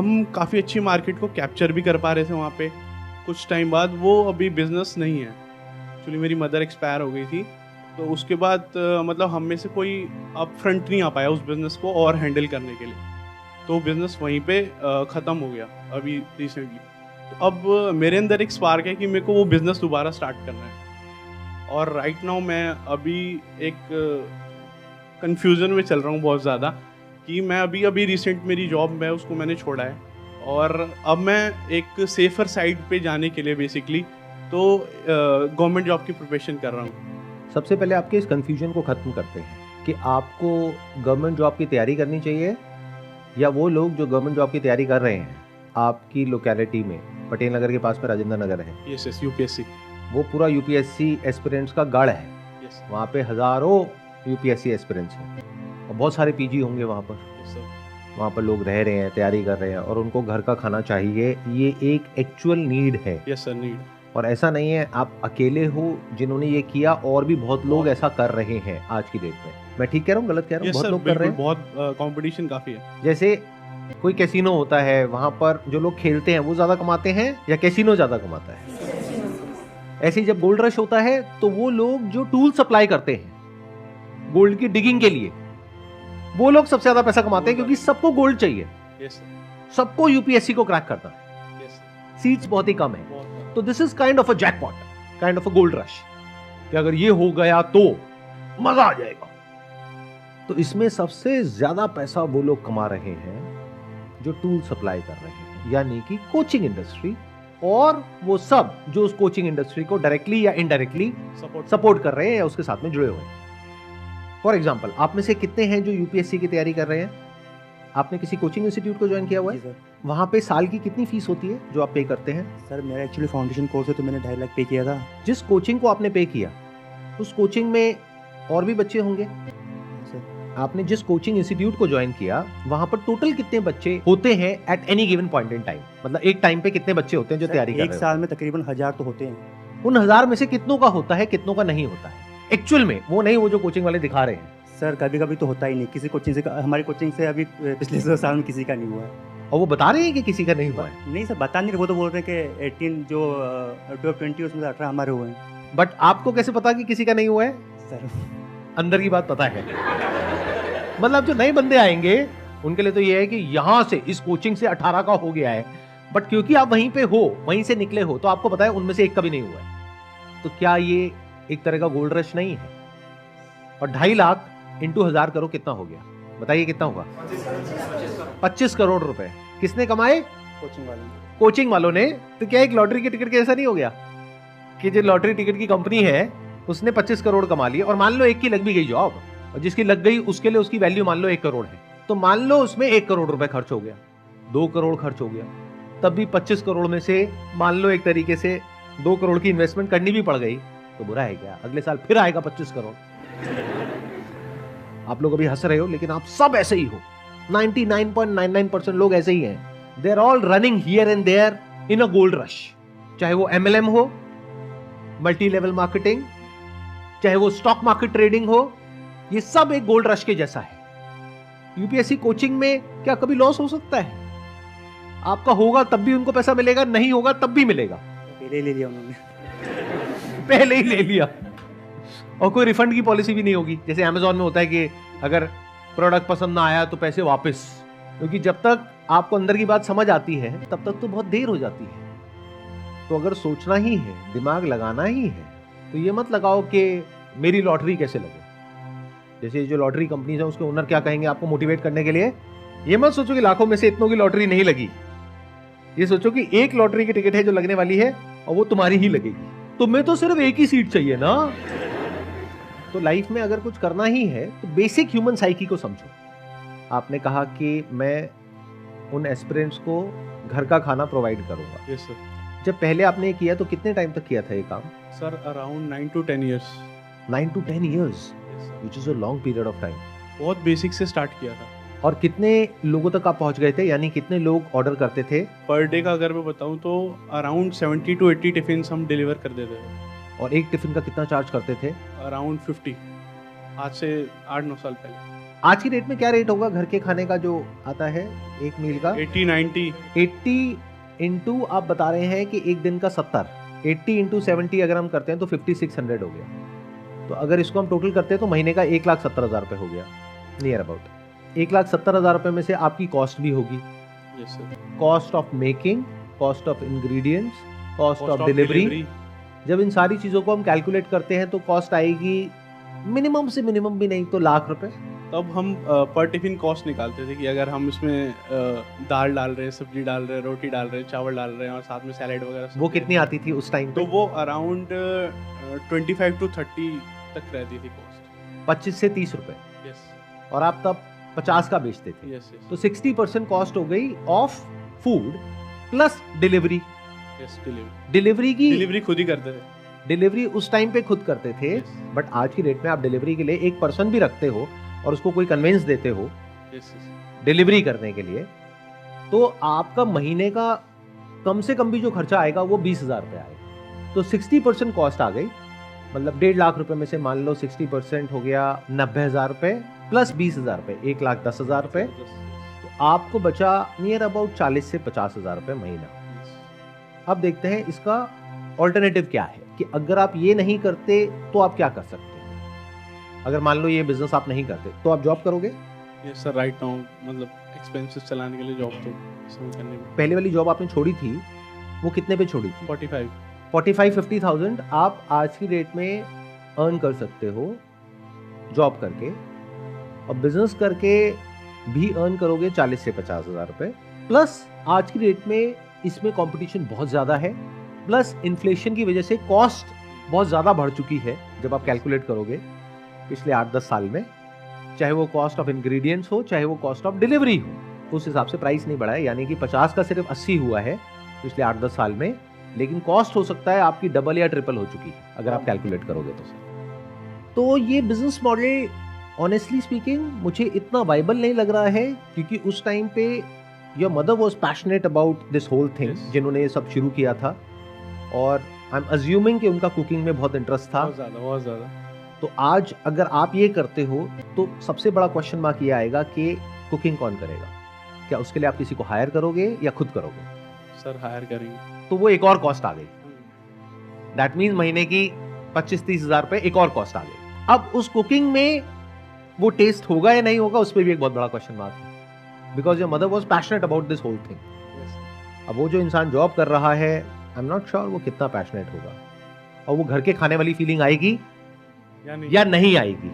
हम काफ़ी अच्छी मार्केट को कैप्चर भी कर पा रहे थे वहाँ पे। कुछ टाइम बाद वो अभी बिज़नेस नहीं है। एक्चुअली मेरी मदर एक्सपायर हो गई थी, तो उसके बाद मतलब हम में से कोई अप फ्रंट नहीं आ पाया उस बिज़नेस को और हैंडल करने के लिए। तो बिज़नेस वहीं पे ख़त्म हो गया अभी रिसेंटली। तो अब मेरे अंदर एक स्पार्क है कि मेरे को वो बिज़नेस दोबारा स्टार्ट करना है। और राइट नाउ मैं अभी एक कन्फ्यूज़न में चल रहा हूँ बहुत ज़्यादा कि मैं अभी रिसेंट मेरी जॉब मैंने छोड़ा है और अब मैं एक सेफ़र साइड पे जाने के लिए बेसिकली तो गवर्नमेंट जॉब की प्रिपरेशन कर रहा हूँ। सबसे पहले आपके इस कन्फ्यूजन को ख़त्म करते हैं कि आपको गवर्नमेंट जॉब की तैयारी करनी चाहिए या वो लोग जो गवर्नमेंट जॉब की तैयारी कर रहे हैं आपकी लोकेलिटी में, पटेल नगर के पास में राजेंद्र नगर है, यस यूपीएससी, वो पूरा यूपीएससी एस्पिरेंट्स का गढ़ है। यस वहाँ पे हज़ारों यूपीएससी एस्पिरेंट्स हैं और बहुत सारे पीजी होंगे वहाँ पर। यस सर, वहाँ पर लोग रह रहे हैं, तैयारी कर रहे हैं और उनको घर का खाना चाहिए। ये एक एक्चुअल नीड है यस सर नीड। और ऐसा नहीं है आप अकेले हो जिन्होंने ये किया, और भी बहुत लोग ऐसा कर रहे हैं आज की डेट में। मैं ठीक कह रहा हूँ, गलत कह रहा हूँ? यस बहुत सर लोग कर रहे बिल्कुल, हैं। बहुत कंपटीशन काफ़ी है। जैसे कोई कैसीनो होता है, वहां पर जो लोग खेलते हैं वो ज्यादा कमाते हैं या कैसीनो ज्यादा कमाता है? ऐसे ही जब गोल्ड रश होता है तो वो लोग जो टूल सप्लाई करते हैं गोल्ड की डिगिंग के लिए, वो लोग सबसे ज्यादा पैसा कमाते हैं क्योंकि सबको गोल्ड चाहिए, यस सर, सबको यूपीएससी को क्रैक करना है, यस सर, सीट्स बहुत ही कम है। बहुत तो this is kind of a jackpot, kind of a gold rush कि अगर ये हो गया तो मजा आ जाएगा। तो इसमें सबसे ज्यादा पैसा वो लोग कमा रहे हैं जो टूल सप्लाई कर रहे हैं, यानी कि कोचिंग इंडस्ट्री, और वो सब जो उस कोचिंग इंडस्ट्री को डायरेक्टली या इनडायरेक्टली सपोर्ट कर रहे हैं या उसके साथ में जुड़े हुए हैं। फॉर एग्जाम्पल, आप में से कितने हैं जो यूपीएससी की तैयारी कर रहे हैं? आपने किसी कोचिंग इंस्टीट्यूट को ज्वाइन किया हुआ जी है? सर। वहां पे साल की कितनी फीस होती है जो आप पे करते हैं? सर मेरा एक्चुअली फाउंडेशन कोर्स है तो मैंने 2.5 लाख पे किया था। जिस कोचिंग को आपने पे किया उस कोचिंग में और भी बच्चे होंगे। सर आपने जिस कोचिंग इंस्टीट्यूट को ज्वाइन किया वहां पर टोटल कितने बच्चे होते हैं at any given point in time? मतलब एक टाइम पे कितने बच्चे होते हैं जो सर, तैयारी कर एक रहे साल में तकरीबन 1000 तो होते हैं। हैं? उन 1000 में से कितनों का होता है, कितनों का नहीं होता है एक्चुअल में? वो नहीं, वो जो कोचिंग वाले दिखा रहे हैं। सर कभी कभी तो होता ही नहीं, किसी कोचिंग से, हमारी कोचिंग से अभी पिछले 2 साल में किसी का नहीं हुआ है। और वो बता रहे हैं कि किसी का नहीं हुआ है। नहीं सर बता नहीं रहे, वो तो बोल रहे हैं कि 18 जो 12 20 उसमें से 18 हमारे हुए हैं। बट आपको कैसे पता कि किसी का नहीं हुआ है? सर अंदर की बात पता है। मतलब जो नए बंदे आएंगे उनके लिए तो ये है कि यहां से इस कोचिंग से 18 का हो गया है, बट क्योंकि आप वहीं पे हो, वहीं से निकले हो, तो आपको पता है उनमें से एक का भी नहीं हुआ है। तो क्या ये एक तरह का गोल्ड रश नहीं है? और 2.5 लाख इंटू 1000 करो, कितना हो गया? बताइए कितना होगा? 25 करोड़ रुपए किसने कमाए? कोचिंग वाले कोचिंग वालों ने। तो क्या एक लॉटरी के टिकट के ऐसा नहीं हो गया कि जो लॉटरी टिकट की कंपनी है उसने 25 करोड़ कमा लिए, और मान लो एक की लग भी गई जॉब, और जिसकी लग गई उसके लिए उसकी वैल्यू मान लो 1 करोड़ है, तो मान लो उसमें 1 करोड़ रुपए खर्च हो गया, 2 करोड़ खर्च हो गया, तब भी 25 करोड़ में से मान लो एक तरीके से 2 करोड़ की इन्वेस्टमेंट करनी भी पड़ गई, तो बुरा है क्या? अगले साल फिर आएगा 25 करोड़। आप लोग अभी हंस रहे हो, लेकिन आप सब ऐसे ही हो। 99.99% लोग ऐसे ही हैं। They are all running here and there in a gold rush. चाहे वो एमएलएम हो, मल्टी लेवल मार्केटिंग, चाहे वो स्टॉक मार्केट ट्रेडिंग हो, ये सब एक गोल्ड रश के जैसा है। यूपीएससी कोचिंग में क्या कभी लॉस हो सकता है? आपका होगा तब भी उनको पैसा मिलेगा, नहीं होगा तब भी मिलेगा। पहले ही ले लिया उन्होंने। पहले ही ले लिया, और कोई रिफंड की पॉलिसी भी नहीं होगी जैसे अमेजॉन में होता है कि अगर प्रोडक्ट पसंद ना आया तो पैसे वापस। क्योंकि जब तक आपको अंदर की बात समझ आती है तब तक तो बहुत देर हो जाती है। तो अगर सोचना ही है, दिमाग लगाना ही है, तो ये मत लगाओ कि मेरी लॉटरी कैसे लगे। जैसे जो लॉटरी कंपनीज है उसके ओनर क्या कहेंगे आपको मोटिवेट करने के लिए? ये मत सोचो कि लाखों में से इतनों की लॉटरी नहीं लगी, ये सोचो कि एक लॉटरी की टिकट है जो लगने वाली है और वो तुम्हारी ही लगेगी। तुम्हें तो सिर्फ एक ही सीट चाहिए ना। तो लाइफ में अगर कुछ करना ही है तो बेसिक ह्यूमन साइकी को समझो। आपने कहा कि मैं उन एस्पिरेंट्स को घर का खाना प्रोवाइड करूंगा। Yes sir. जब पहले आपने ये किया तो कितने टाइम तक किया था ये काम? Sir around 9 to 10 years। 9 to 10 years, Yes, sir। which is a long period of time। बहुत बेसिक से स्टार्ट किया था। और कितने लोगों तक आप पहुंच गए थे, यानी कितने लोग ऑर्डर करते थे? पर डे का अगर मैं बताऊं तो अराउंड 70 to 80 टिफिन हम डिलीवर कर देते थे। और एक टिफिन का कितना चार्ज करते थे? अराउंड 50, आज से 8-9 साल पहले। आज की रेट में क्या रेट होगा घर के खाने का जो आता है एक मील का? 80-90। 80 इंटू आप बता रहे हैं कि एक दिन का 70, 80 इंटू 70 अगर हम करते हैं तो 5600 हो गया। तो अगर इसको हम टोटल करते हैं तो महीने का 1,70,000 रुपये हो गया नियर अबाउट। 1,70,000 रुपये में से आपकी कॉस्ट भी होगी, yes sir. Cost of making, cost of ingredients, cost of delivery. जब इन सारी चीज़ों को हम कैलकुलेट करते हैं तो कॉस्ट आएगी मिनिमम से मिनिमम भी नहीं तो लाख रुपए। तब हम पर टिफिन कॉस्ट निकालते थे कि अगर हम इसमें दाल डाल रहे हैं, सब्जी डाल रहे हैं, रोटी डाल रहे हैं, चावल डाल रहे हैं और साथ में सैलेड वगैरह सब वो दे कितनी रहे आती थी उस टाइम हैं, पे? तो वो अराउंड 25 to 30 तक रहती थी कॉस्ट। 25 से 30 रुपए, यस और आप तब 50 का बेचते थे। यस तो 60% कॉस्ट हो गई of food plus delivery. Yes. Delivery खुद ही करते थे। डिलीवरी उस टाइम पे खुद करते थे, Yes. बट आज की डेट में आप डिलीवरी के लिए एक पर्सन भी रखते हो और उसको कोई कन्वेंस देते हो यस। डिलीवरी करने के लिए, तो आपका महीने का कम से कम भी जो खर्चा आएगा वो 20,000 रुपये आएगा। तो 60% कॉस्ट आ गई, मतलब 1.5 लाख रुपए में से मान लो 60% हो गया 90,000 रुपये प्लस 20,000 रुपये, 1,10,000 रुपये। तो आपको बचा नियर अबाउट 40 से 50,000 रुपये महीना। अब देखते हैं इसका ऑल्टरनेटिव क्या है, कि अगर आप ये नहीं करते तो आप क्या कर सकते हैं। अगर मान लो ये बिजनेस आप नहीं करते तो आप जॉब करोगे? यस सर, राइट नाउ मतलब एक्सपेंसेस चलाने के लिए जॉब तो सब करने में। पहले वाली जॉब आपने छोड़ी थी, वो कितने पे छोड़ी थी? 45-50,000 आप आज की डेट में अर्न कर सकते हो जॉब करके, और बिजनेस करके भी अर्न करोगे 40 से 50,000 रुपए। प्लस आज की डेट में इसमें कंपटीशन बहुत ज़्यादा है, प्लस इन्फ्लेशन की वजह से कॉस्ट बहुत ज़्यादा बढ़ चुकी है। जब आप कैलकुलेट करोगे पिछले 8-10 साल में, चाहे वो कॉस्ट ऑफ इंग्रेडिएंट्स हो, चाहे वो कॉस्ट ऑफ डिलीवरी हो, उस हिसाब से प्राइस नहीं बढ़ा है। यानी कि 50 का सिर्फ 80 हुआ है पिछले 8-10 साल में, लेकिन कॉस्ट हो सकता है आपकी डबल या ट्रिपल हो चुकी है अगर आप कैलकुलेट करोगे तो ये बिजनेस मॉडल ऑनेस्टली स्पीकिंग मुझे इतना वाइबल नहीं लग रहा है, क्योंकि उस टाइम पे your mother was passionate about this whole thing, जिन्होंने ये सब शुरू किया था, और आई एम अज्यूमिंग कि उनका कुकिंग में बहुत इंटरेस्ट था। बहुत ज़्यादा। तो आज अगर आप ये करते हो तो सबसे बड़ा क्वेश्चन मार्क ये आएगा कि कुकिंग कौन करेगा? क्या उसके लिए आप किसी को हायर करोगे या खुद करोगे? सर हायर करेंगे। तो वो एक और कॉस्ट आ गई। दैट मीन्स महीने की 25-30 हजार रुपए एक और कॉस्ट आ गई। अब उस कुकिंग में वो टेस्ट होगा या नहीं होगा, उस पर भी एक बहुत बड़ा क्वेश्चन मार्क है, because your mother was passionate about this whole thing. अब वो जो इंसान जॉब कर रहा है, आई एम नॉट श्योर वो कितना पैशनेट होगा, और वो घर के खाने वाली फीलिंग आएगी या नहीं आएगी।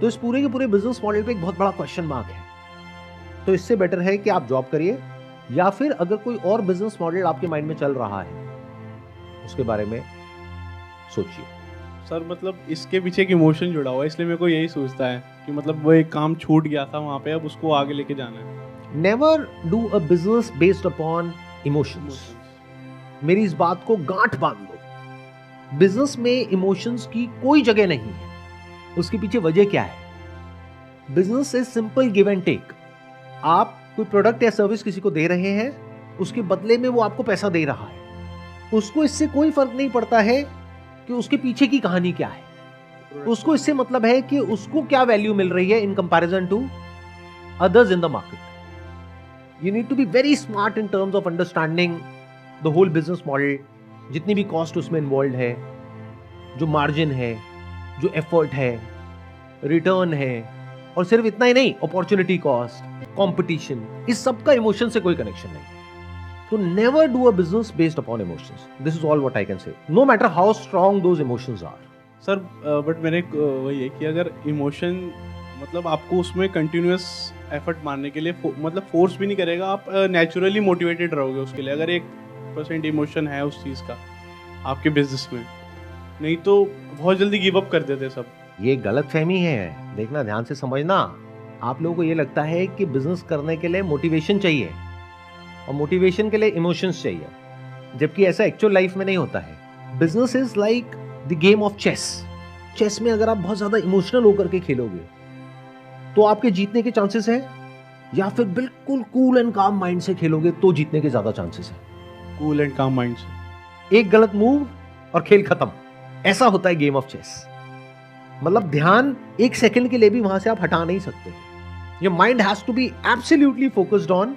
तो इस पूरे के पूरे बिजनेस मॉडल पे एक बहुत बड़ा क्वेश्चन मार्क है। तो इससे बेटर है कि आप जॉब करिए, या फिर अगर कोई और बिजनेस मॉडल आपके माइंड में चल रहा है उसके बारे में सोचिए। सर मतलब इसके पीछे एक इमोशन जुड़ा हुआ है, इसलिए मेरे को यही सोचता है कि मतलब वो एक काम छूट गया था वहाँ पे, अब उसको आगे लेके जाना है। Never do a business based upon emotions. मेरी इस बात को गांठ बांध लो, बिजनेस में इमोशंस की कोई जगह नहीं है। उसके पीछे वजह क्या है? Business is simple give and take. आप कोई प्रोडक्ट या सर्विस किसी को दे रहे हैं, उसके बदले में वो आपको पैसा दे रहा है। उसको इससे कोई फर्क नहीं पड़ता है कि उसके पीछे की कहानी क्या है। उसको इससे मतलब है कि उसको क्या वैल्यू मिल रही है in comparison to others in the market. You need to be very smart in terms of understanding the whole business model, जितनी भी कॉस्ट उसमें इन्वॉल्व है, जो मार्जिन है, जो एफर्ट है, रिटर्न है, और सिर्फ इतना ही नहीं, अपॉर्चुनिटी कॉस्ट, कंपटीशन, इस सब का इमोशन से कोई कनेक्शन नहीं। तो never do a business based upon emotions. This is all what I can say, no matter how strong those emotions are. Sir but मैंने वही है कि अगर इमोशन मतलब आपको उसमें कंटिन्यूअस एफर्ट मारने के लिए मतलब फोर्स भी नहीं करेगा, आप नेचुरली मोटिवेटेड रहोगे उसके लिए। अगर 1% इमोशन है उस चीज़ का आपके बिजनेस में, नहीं तो बहुत जल्दी गिव अप कर देते सब। ये गलत फहमी है, देखना ध्यान से समझना। आप लोगों को ये लगता है कि बिजनेस करने के लिए मोटिवेशन चाहिए और मोटिवेशन के लिए इमोशंस चाहिए, जबकि ऐसा एक्चुअल लाइफ में नहीं होता है। Business is like the game of chess. Chess में अगर आप बहुत ज्यादा इमोशनल होकर के खेलोगे तो आपके जीतने के चांसेस है, या फिर बिल्कुल कूल एंड काम माइंड से खेलोगे तो जीतने के ज्यादा चांसेस है। कूल एंड काम माइंड से एक गलत मूव और खेल खत्म, ऐसा होता है गेम ऑफ चेस। मतलब ध्यान एक सेकंड के लिए भी वहां से आप हटा नहीं सकते। Your mind has to be absolutely focused on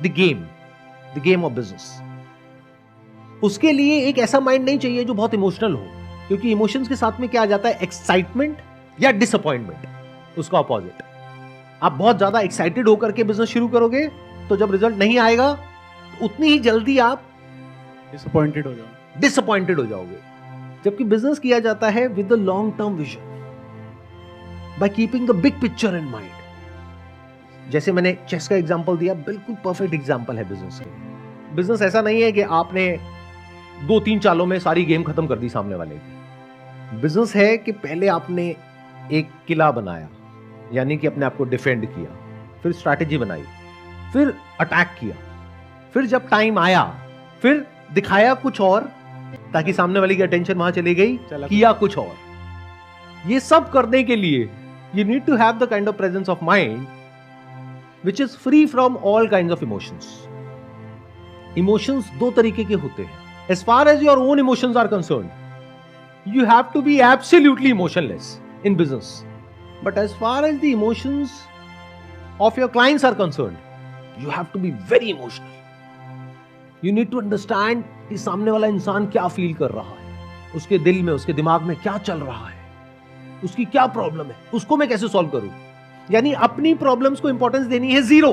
the game of business. उसके लिए एक ऐसा माइंड नहीं चाहिए जो बहुत इमोशनल हो, क्योंकि इमोशंस के साथ में क्या आ जाता है, एक्साइटमेंट या डिसअपॉइंटमेंट, उसका ऑपोजिट। आप बहुत ज्यादा एक्साइटेड होकर के बिजनेस शुरू करोगे तो जब रिजल्ट नहीं आएगा तो उतनी ही जल्दी आप डिसअपॉइंटेड हो जाओगे। जबकि बिजनेस किया जाता है with the long term vision, by keeping the big picture in mind. जैसे मैंने चेस का एग्जांपल दिया, बिल्कुल परफेक्ट एग्जांपल है बिजनेस के। बिजनेस ऐसा नहीं है कि आपने 2-3 चालों में सारी गेम खत्म कर दी सामने वाले की। बिजनेस है कि पहले आपने एक किला बनाया, यानी कि अपने आप को डिफेंड किया, फिर स्ट्रैटेजी बनाई, फिर अटैक किया, फिर जब टाइम आया फिर दिखाया कुछ और ताकि सामने वाले की अटेंशन वहां चली गई, किया कुछ और। ये सब करने के लिए you need to have the kind of presence of mind which is free from all kind of emotions. Emotions दो तरीके के होते हैं। As far as your own emotions are concerned, you have to be absolutely emotionless in business. But as far as the emotions of your clients are concerned, you have to be very emotional. You need to understand कि सामने वाला इंसान क्या feel कर रहा है, उसके दिल में, उसके दिमाग में क्या चल रहा है, उसकी क्या प्रॉब्लम है, उसको मैं कैसे सॉल्व करूं। यानी अपनी प्रॉब्लम्स को इंपॉर्टेंस देनी है जीरो,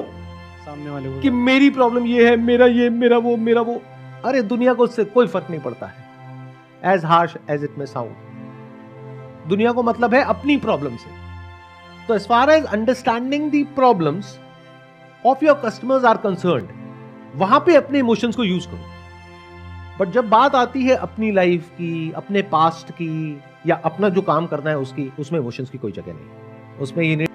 सामने वाले को कि मेरी प्रॉब्लम ये है, मेरा ये, मेरा वो। अरे दुनिया को उससे कोई फर्क नहीं पड़ता है, as harsh as it may sound. दुनिया को मतलब है अपनी प्रॉब्लम से। तो as far as understanding the problems of your customers are concerned, वहां पे अपने इमोशंस को यूज करो। बट जब बात आती है अपनी लाइफ की, अपने पास्ट की, या अपना जो काम करना है उसकी, उसमें इमोशंस की कोई जगह नहीं। उसमें ये